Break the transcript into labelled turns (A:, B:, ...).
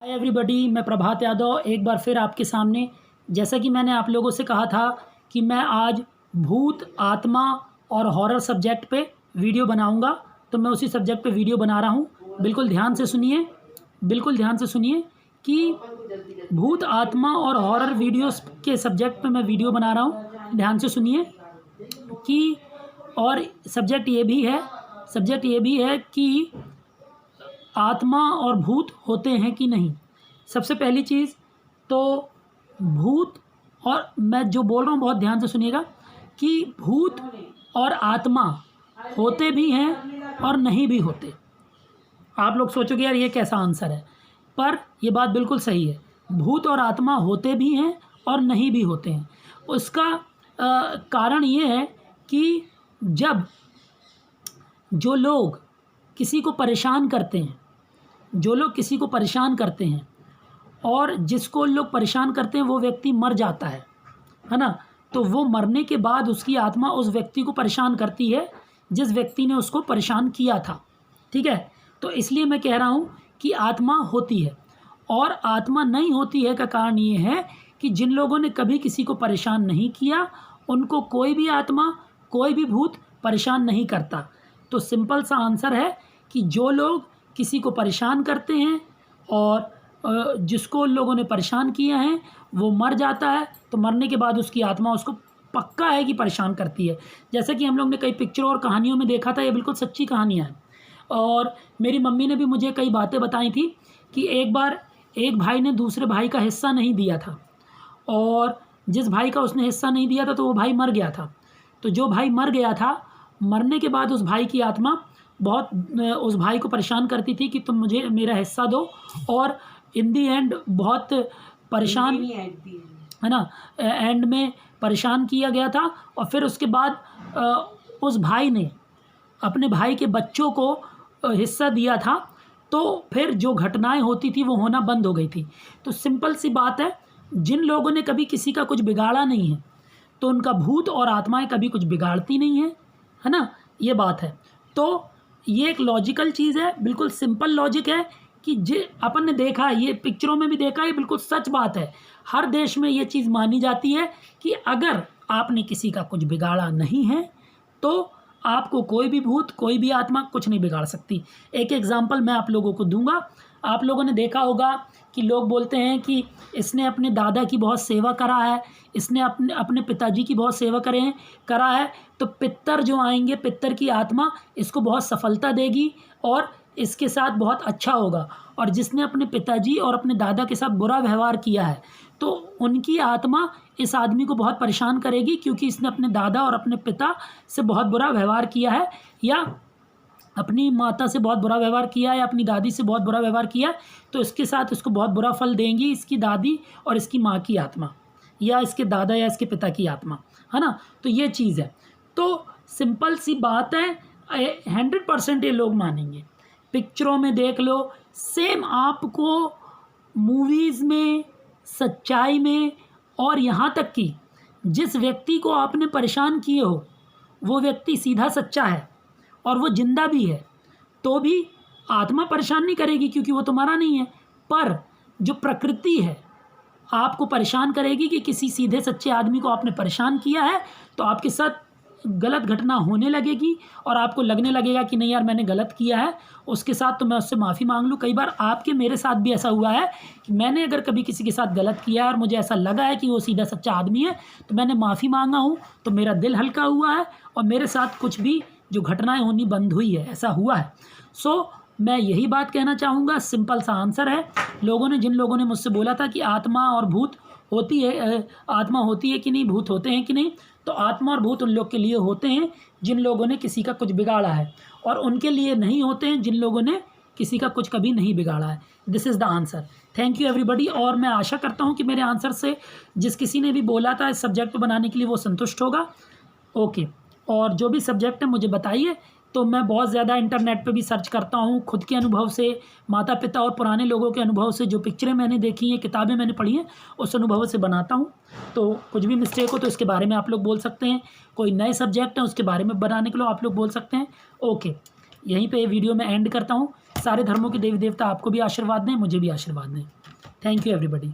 A: Everybody, मैं प्रभात यादव एक बार फिर आपके सामने। जैसा कि मैंने आप लोगों से कहा था कि मैं आज भूत, आत्मा और हॉरर सब्जेक्ट पे वीडियो बनाऊंगा, तो मैं उसी सब्जेक्ट पे वीडियो बना रहा हूँ। बिल्कुल ध्यान से सुनिए, बिल्कुल ध्यान से सुनिए कि भूत, आत्मा और हॉरर वीडियोस के सब्जेक्ट पे मैं वीडियो बना रहा हूँ। ध्यान से सुनिए कि और सब्जेक्ट ये भी है कि आत्मा और भूत होते हैं कि नहीं। सबसे पहली चीज़ तो भूत, और मैं जो बोल रहा हूँ बहुत ध्यान से सुनिएगा कि भूत और आत्मा होते भी हैं और नहीं भी होते। आप लोग सोचोगे यार ये कैसा आंसर है, पर ये बात बिल्कुल सही है। भूत और आत्मा होते भी हैं और नहीं भी होते हैं। उसका कारण ये है कि जब जो लोग किसी को परेशान करते हैं, और जिसको लोग परेशान करते हैं वो व्यक्ति मर जाता है ना, तो वो मरने के बाद उसकी आत्मा उस व्यक्ति को परेशान करती है जिस व्यक्ति ने उसको परेशान किया था। ठीक है, तो इसलिए मैं कह रहा हूँ कि आत्मा होती है। और आत्मा नहीं होती है का कारण ये है कि जिन लोगों ने कभी किसी को परेशान नहीं किया उनको कोई भी आत्मा, कोई भी भूत परेशान नहीं करता। तो सिंपल सा आंसर है कि जो लोग किसी को परेशान करते हैं और जिसको उन लोगों ने परेशान किया है वो मर जाता है, तो मरने के बाद उसकी आत्मा उसको पक्का है कि परेशान करती है। जैसे कि हम लोग ने कई पिक्चरों और कहानियों में देखा था, ये बिल्कुल सच्ची कहानियाँ हैं। और मेरी मम्मी ने भी मुझे कई बातें बताई थी कि एक बार एक भाई ने दूसरे भाई का हिस्सा नहीं दिया था, और जिस भाई का उसने हिस्सा नहीं दिया था तो वो भाई मर गया था। तो जो भाई मर गया था, मरने के बाद उस भाई की आत्मा बहुत उस भाई को परेशान करती थी कि तुम मुझे मेरा हिस्सा दो, और इन दी एंड बहुत परेशान, है ना, एंड में परेशान किया गया था। और फिर उसके बाद उस भाई ने अपने भाई के बच्चों को हिस्सा दिया था, तो फिर जो घटनाएं होती थी वो होना बंद हो गई थी। तो सिंपल सी बात है, जिन लोगों ने कभी किसी का कुछ बिगाड़ा नहीं है तो उनका भूत और आत्माएं कभी कुछ बिगाड़ती नहीं है ना, ये बात है। तो ये एक लॉजिकल चीज़ है, बिल्कुल सिंपल लॉजिक है कि अपन ने देखा है, ये पिक्चरों में भी देखा है, ये बिल्कुल सच बात है। हर देश में ये चीज़ मानी जाती है कि अगर आपने किसी का कुछ बिगाड़ा नहीं है तो आपको कोई भी भूत, कोई भी आत्मा कुछ नहीं बिगाड़ सकती। एक एग्जाम्पल मैं आप लोगों को दूंगा। आप लोगों ने देखा होगा कि लोग बोलते हैं कि इसने अपने दादा की बहुत सेवा करा है, इसने अपने पिताजी की बहुत सेवा करा है, तो पितर जो आएंगे, पितर की आत्मा इसको बहुत सफलता देगी और इसके साथ बहुत अच्छा होगा। और जिसने अपने पिताजी और अपने दादा के साथ बुरा व्यवहार किया है तो उनकी आत्मा इस आदमी को बहुत परेशान करेगी, क्योंकि इसने अपने दादा और अपने पिता से बहुत बुरा व्यवहार किया है, या अपनी माता से बहुत बुरा व्यवहार किया है, या अपनी दादी से बहुत बुरा व्यवहार किया है, तो इसके साथ इसको बहुत बुरा फल देंगी इसकी दादी और इसकी माँ की आत्मा, या इसके दादा या इसके पिता की आत्मा, है ना। तो ये चीज़ है। तो सिंपल सी बात है, 100% ये लोग मानेंगे। पिक्चरों में देख लो, सेम आपको मूवीज़ में, सच्चाई में, और यहाँ तक कि जिस व्यक्ति को आपने परेशान किए हो वो व्यक्ति सीधा सच्चा है और वो जिंदा भी है, तो भी आत्मा परेशान नहीं करेगी क्योंकि वो तुम्हारा नहीं है। पर जो प्रकृति है आपको परेशान करेगी कि किसी सीधे सच्चे आदमी को आपने परेशान किया है, तो आपके साथ गलत घटना होने लगेगी और आपको लगने लगेगा कि नहीं यार मैंने गलत किया है उसके साथ, तो मैं उससे माफ़ी मांग लूँ। कई बार आपके मेरे साथ भी ऐसा हुआ है कि मैंने अगर कभी किसी के साथ गलत किया है और मुझे ऐसा लगा है कि वो सीधा सच्चा आदमी है, तो मैंने माफ़ी मांगा हूँ, तो मेरा दिल हल्का हुआ है और मेरे साथ कुछ भी जो घटनाएं होनी बंद हुई है, ऐसा हुआ है। सो मैं यही बात कहना चाहूँगा, सिंपल सा आंसर है। जिन लोगों ने मुझसे बोला था कि आत्मा और भूत होती है, आत्मा होती है कि नहीं, भूत होते हैं कि नहीं, तो आत्मा और भूत उन लोग के लिए होते हैं जिन लोगों ने किसी का कुछ बिगाड़ा है, और उनके लिए नहीं होते हैं जिन लोगों ने किसी का कुछ कभी नहीं बिगाड़ा है। This is the answer. Thank you everybody. और मैं आशा करता हूँ कि मेरे आंसर से जिस किसी ने भी बोला था इस सब्जेक्ट को बनाने के लिए वो संतुष्ट होगा। ओके, और जो भी सब्जेक्ट है मुझे बताइए। तो मैं बहुत ज़्यादा इंटरनेट पे भी सर्च करता हूँ, खुद के अनुभव से, माता पिता और पुराने लोगों के अनुभव से, जो पिक्चरें मैंने देखी हैं, किताबें मैंने पढ़ी हैं, उस अनुभव से बनाता हूँ। तो कुछ भी मिस्टेक हो तो इसके बारे में आप लोग बोल सकते हैं। कोई नए सब्जेक्ट है उसके बारे में बनाने के लिए आप लोग बोल सकते हैं। ओके, यहीं पे वीडियो में एंड करता हूँ। सारे धर्मों के देवी देवता आपको भी आशीर्वाद दें, मुझे भी आशीर्वाद दें। Thank you everybody.